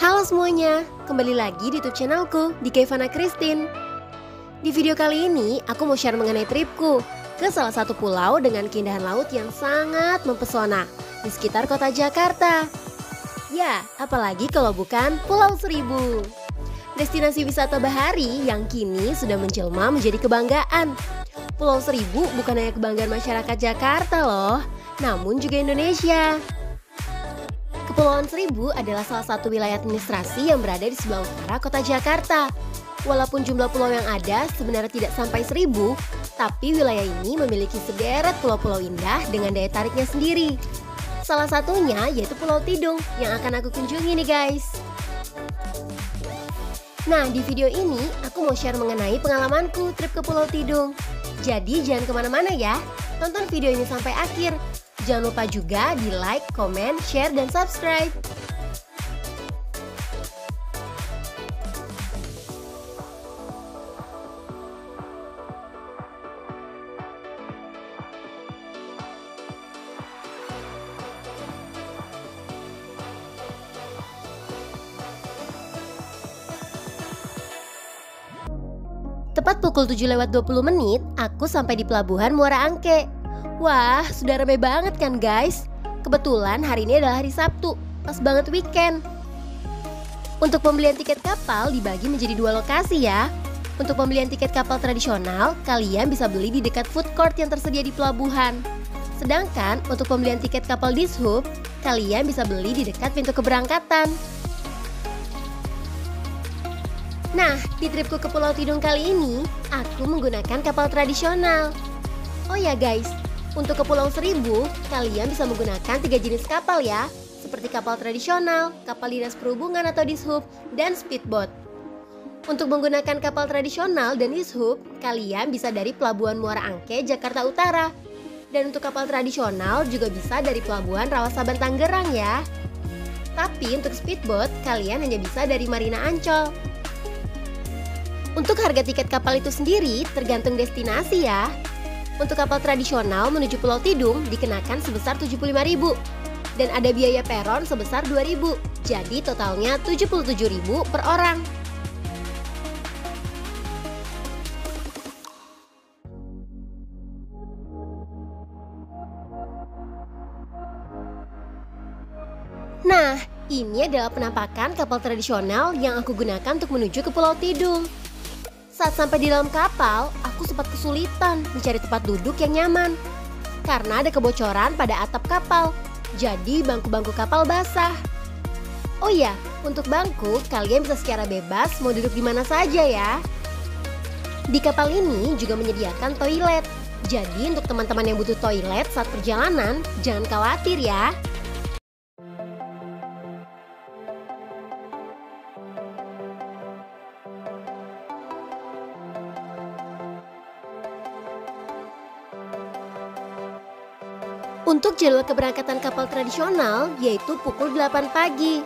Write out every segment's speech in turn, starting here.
Halo semuanya, kembali lagi di YouTube channelku, di Kevana Christine. Di video kali ini, aku mau share mengenai tripku ke salah satu pulau dengan keindahan laut yang sangat mempesona di sekitar kota Jakarta. Ya, apalagi kalau bukan Pulau Seribu. Destinasi wisata bahari yang kini sudah menjelma menjadi kebanggaan. Pulau Seribu bukan hanya kebanggaan masyarakat Jakarta loh, namun juga Indonesia. Kepulauan Seribu adalah salah satu wilayah administrasi yang berada di sebelah utara kota Jakarta. Walaupun jumlah pulau yang ada sebenarnya tidak sampai 1000, tapi wilayah ini memiliki sederet pulau-pulau indah dengan daya tariknya sendiri. Salah satunya yaitu Pulau Tidung yang akan aku kunjungi nih guys. Nah, di video ini aku mau share mengenai pengalamanku trip ke Pulau Tidung. Jadi jangan kemana-mana ya, tonton video ini sampai akhir. Jangan lupa juga di like, komen, share, dan subscribe. Tepat pukul 7:20, aku sampai di Pelabuhan Muara Angke. Wah, sudah ramai banget kan guys? Kebetulan hari ini adalah hari Sabtu, pas banget weekend. Untuk pembelian tiket kapal dibagi menjadi 2 lokasi ya. Untuk pembelian tiket kapal tradisional, kalian bisa beli di dekat food court yang tersedia di pelabuhan. Sedangkan untuk pembelian tiket kapal dishub, kalian bisa beli di dekat pintu keberangkatan. Nah, di tripku ke Pulau Tidung kali ini, aku menggunakan kapal tradisional. Oh ya guys, untuk ke Pulau Seribu, kalian bisa menggunakan 3 jenis kapal ya, seperti kapal tradisional, kapal dinas perhubungan atau dishub, dan speedboat. Untuk menggunakan kapal tradisional dan dishub, kalian bisa dari Pelabuhan Muara Angke, Jakarta Utara. Dan untuk kapal tradisional juga bisa dari Pelabuhan Rawasaban, Tangerang ya. Tapi untuk speedboat, kalian hanya bisa dari Marina Ancol. Untuk harga tiket kapal itu sendiri tergantung destinasi ya. Untuk kapal tradisional menuju Pulau Tidung dikenakan sebesar 75.000 dan ada biaya peron sebesar 2.000. Jadi totalnya 77.000 per orang. Nah, ini adalah penampakan kapal tradisional yang aku gunakan untuk menuju ke Pulau Tidung. Saat sampai di dalam kapal, aku sempat kesulitan mencari tempat duduk yang nyaman karena ada kebocoran pada atap kapal, jadi bangku-bangku kapal basah. Oh iya, untuk bangku kalian bisa secara bebas mau duduk di mana saja ya. Di kapal ini juga menyediakan toilet, jadi untuk teman-teman yang butuh toilet saat perjalanan, jangan khawatir ya. Untuk jadwal keberangkatan kapal tradisional yaitu pukul 8 pagi.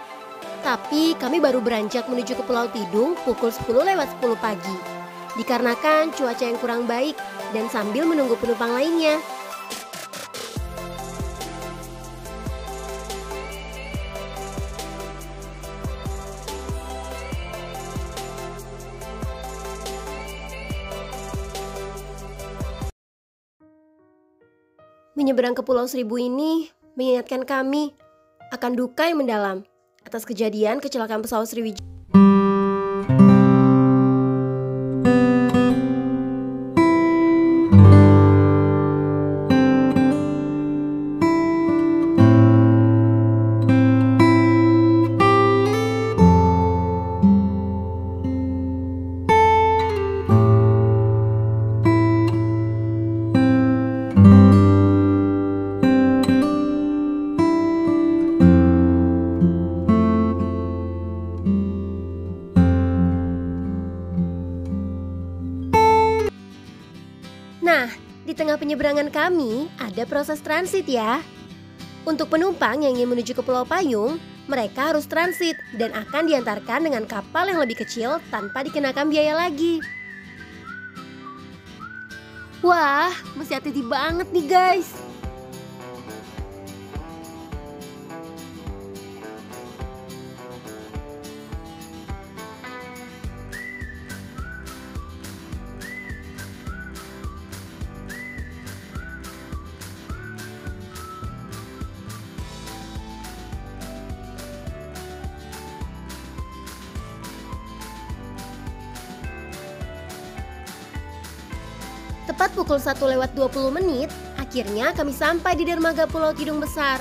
Tapi kami baru beranjak menuju ke Pulau Tidung pukul 10:10 pagi. Dikarenakan cuaca yang kurang baik dan sambil menunggu penumpang lainnya. Menyeberang ke Pulau Seribu ini mengingatkan kami akan duka yang mendalam atas kejadian kecelakaan pesawat Sriwijaya. Nah, di tengah penyeberangan kami ada proses transit ya. Untuk penumpang yang ingin menuju ke Pulau Payung, mereka harus transit dan akan diantarkan dengan kapal yang lebih kecil tanpa dikenakan biaya lagi. Wah, mesti hati-hati banget nih guys. Tepat pukul 1:20, akhirnya kami sampai di dermaga Pulau Tidung Besar.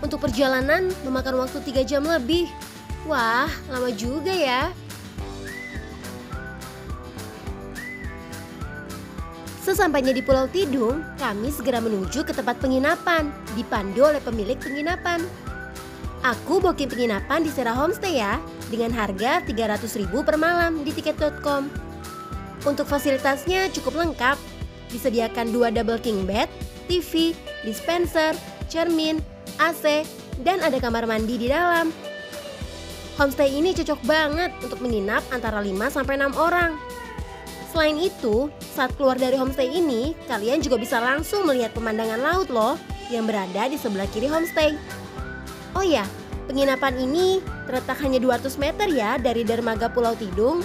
Untuk perjalanan memakan waktu 3 jam lebih. Wah, lama juga ya. Sesampainya di Pulau Tidung, kami segera menuju ke tempat penginapan, dipandu oleh pemilik penginapan. Aku booking penginapan di Sera Homestay ya, dengan harga 300.000 per malam di tiket.com. Untuk fasilitasnya cukup lengkap, disediakan 2 double king bed, TV, dispenser, cermin, AC, dan ada kamar mandi di dalam. Homestay ini cocok banget untuk menginap antara 5-6 orang. Selain itu, saat keluar dari homestay ini, kalian juga bisa langsung melihat pemandangan laut loh, yang berada di sebelah kiri homestay. Oh ya, penginapan ini terletak hanya 200 meter ya dari dermaga Pulau Tidung.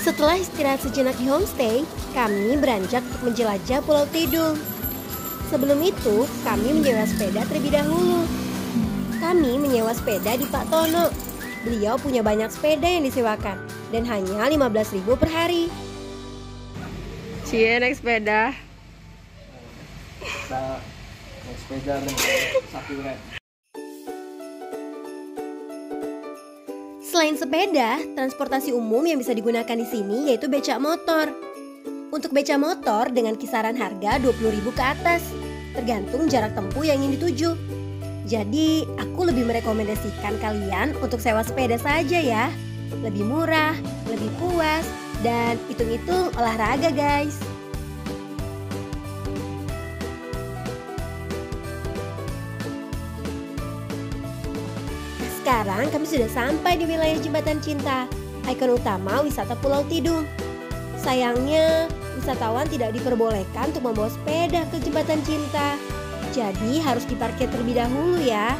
Setelah istirahat sejenak di homestay, kami beranjak untuk menjelajah Pulau Tidung. Sebelum itu, kami menyewa sepeda terlebih dahulu. Kami menyewa sepeda di Pak Tono. Beliau punya banyak sepeda yang disewakan dan hanya 15.000 per hari. Cie naik sepeda. Naik sepeda dan sapi red. Selain sepeda, transportasi umum yang bisa digunakan di sini yaitu becak motor. Untuk becak motor dengan kisaran harga 20.000 ke atas, tergantung jarak tempuh yang ingin dituju. Jadi, aku lebih merekomendasikan kalian untuk sewa sepeda saja ya. Lebih murah, lebih puas, dan hitung-hitung olahraga guys. Sekarang kami sudah sampai di wilayah Jembatan Cinta, ikon utama wisata Pulau Tidung. Sayangnya, wisatawan tidak diperbolehkan untuk membawa sepeda ke Jembatan Cinta. Jadi harus diparkir terlebih dahulu ya.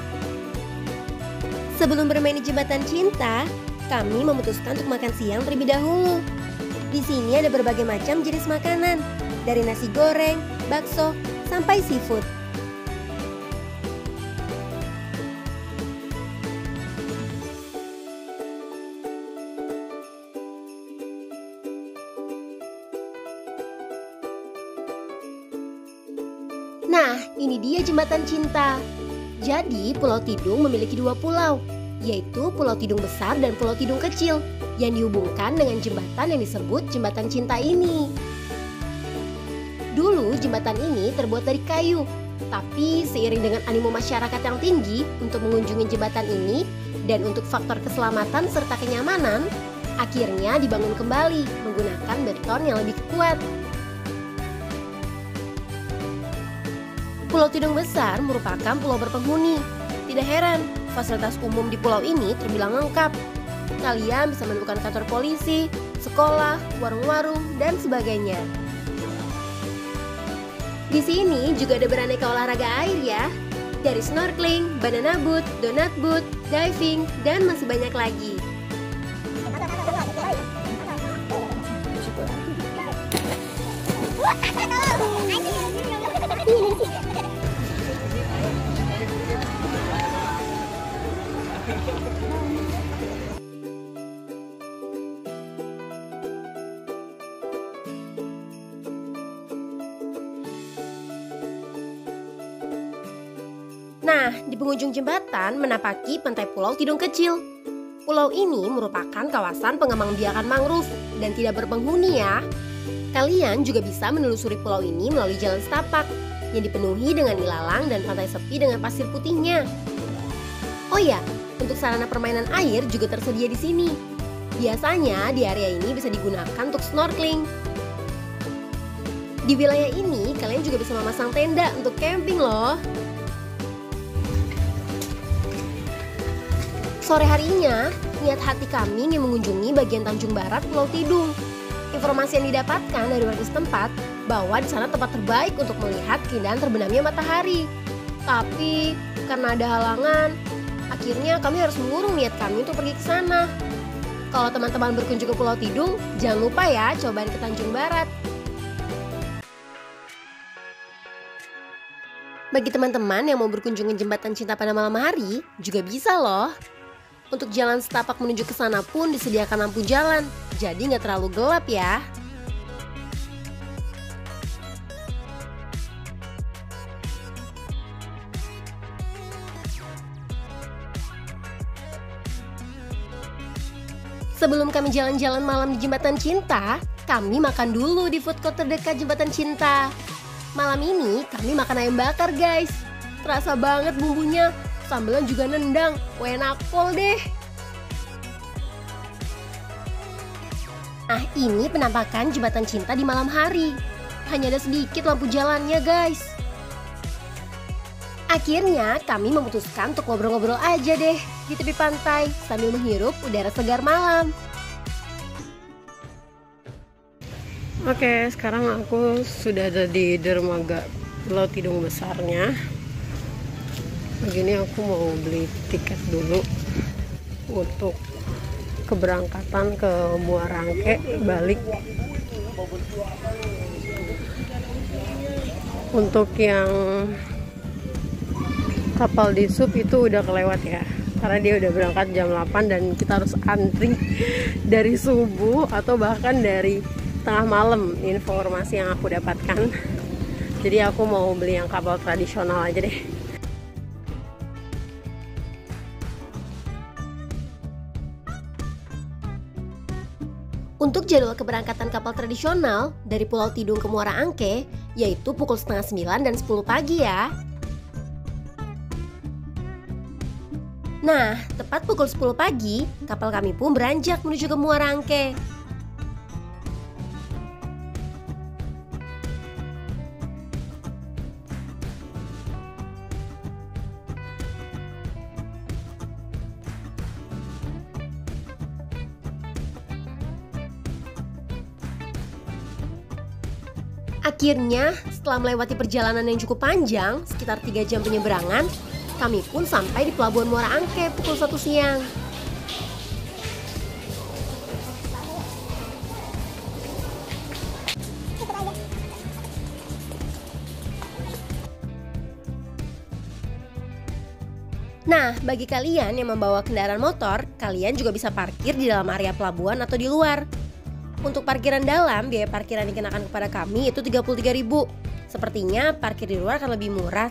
Sebelum bermain di Jembatan Cinta, kami memutuskan untuk makan siang terlebih dahulu. Di sini ada berbagai macam jenis makanan, dari nasi goreng, bakso, sampai seafood. Nah, ini dia Jembatan Cinta. Jadi, Pulau Tidung memiliki 2 pulau, yaitu Pulau Tidung Besar dan Pulau Tidung Kecil, yang dihubungkan dengan jembatan yang disebut Jembatan Cinta ini. Dulu, jembatan ini terbuat dari kayu, tapi seiring dengan animo masyarakat yang tinggi untuk mengunjungi jembatan ini, dan untuk faktor keselamatan serta kenyamanan, akhirnya dibangun kembali menggunakan beton yang lebih kuat. Pulau Tidung Besar merupakan pulau berpenghuni. Tidak heran, fasilitas umum di pulau ini terbilang lengkap. Kalian bisa menemukan kantor polisi, sekolah, warung-warung, dan sebagainya. Di sini juga ada beraneka olahraga air ya. Dari snorkeling, banana boat, donut boat, diving, dan masih banyak lagi. Nah, di penghujung jembatan menapaki pantai Pulau Tidung Kecil. Pulau ini merupakan kawasan pengembangbiakan mangrove dan tidak berpenghuni ya. Kalian juga bisa menelusuri pulau ini melalui jalan setapak yang dipenuhi dengan ilalang dan pantai sepi dengan pasir putihnya. Oh ya, untuk sarana permainan air juga tersedia di sini. Biasanya di area ini bisa digunakan untuk snorkeling. Di wilayah ini kalian juga bisa memasang tenda untuk camping loh. Sore harinya, niat hati kami ingin mengunjungi bagian Tanjung Barat Pulau Tidung. Informasi yang didapatkan dari warga setempat bahwa di sana tempat terbaik untuk melihat keindahan terbenamnya matahari. Tapi karena ada halangan, akhirnya kami harus mengurung niat kami untuk pergi ke sana. Kalau teman-teman berkunjung ke Pulau Tidung, jangan lupa ya cobain ke Tanjung Barat. Bagi teman-teman yang mau berkunjung ke Jembatan Cinta pada malam hari, juga bisa loh. Untuk jalan setapak menuju ke sana pun disediakan lampu jalan, jadi nggak terlalu gelap ya. Sebelum kami jalan-jalan malam di Jembatan Cinta, kami makan dulu di food court terdekat Jembatan Cinta. Malam ini kami makan ayam bakar guys. Terasa banget bumbunya, sambelan juga nendang, enak pol deh. Nah ini penampakan Jembatan Cinta di malam hari. Hanya ada sedikit lampu jalannya guys. Akhirnya kami memutuskan untuk ngobrol-ngobrol aja deh di tepi pantai sambil menghirup udara segar malam. Oke, sekarang aku sudah ada di dermaga Pulau Tidung besarnya. Begini aku mau beli tiket dulu untuk keberangkatan ke Muara Angke balik. Untuk yang kapal di sub itu udah kelewat ya, karena dia udah berangkat jam 8 dan kita harus antri dari subuh atau bahkan dari tengah malam, informasi yang aku dapatkan. Jadi aku mau beli yang kapal tradisional aja deh. Untuk jadwal keberangkatan kapal tradisional dari Pulau Tidung ke Muara Angke yaitu pukul setengah 9 dan 10 pagi ya. Nah, tepat pukul 10 pagi, kapal kami pun beranjak menuju ke Muara Angke. Akhirnya, setelah melewati perjalanan yang cukup panjang, sekitar 3 jam penyeberangan, kami pun sampai di Pelabuhan Muara Angke pukul 1 siang. Nah, bagi kalian yang membawa kendaraan motor, kalian juga bisa parkir di dalam area pelabuhan atau di luar. Untuk parkiran dalam, biaya parkiran dikenakan kepada kami itu 33.000. Sepertinya parkir di luar akan lebih murah.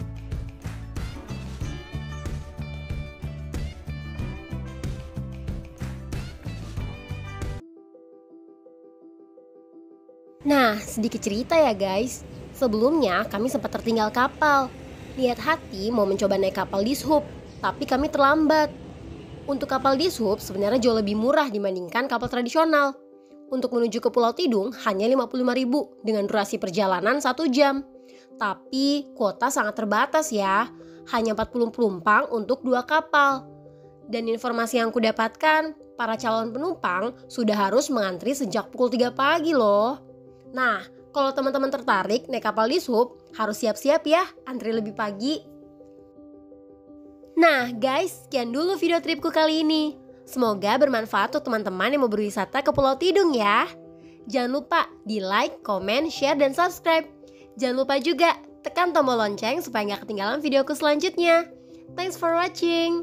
Nah, sedikit cerita ya guys. Sebelumnya kami sempat tertinggal kapal. Niat hati mau mencoba naik kapal dishub, tapi kami terlambat. Untuk kapal dishub sebenarnya jauh lebih murah dibandingkan kapal tradisional. Untuk menuju ke Pulau Tidung hanya 55.000 dengan durasi perjalanan 1 jam. Tapi kuota sangat terbatas ya, hanya 40 penumpang untuk 2 kapal. Dan informasi yang aku dapatkan, para calon penumpang sudah harus mengantri sejak pukul 3 pagi loh. Nah, kalau teman-teman tertarik naik kapal dishub, harus siap-siap ya, antri lebih pagi. Nah guys, sekian dulu video tripku kali ini. Semoga bermanfaat untuk teman-teman yang mau berwisata ke Pulau Tidung ya. Jangan lupa di like, komen, share, dan subscribe. Jangan lupa juga tekan tombol lonceng supaya nggak ketinggalan videoku selanjutnya. Thanks for watching.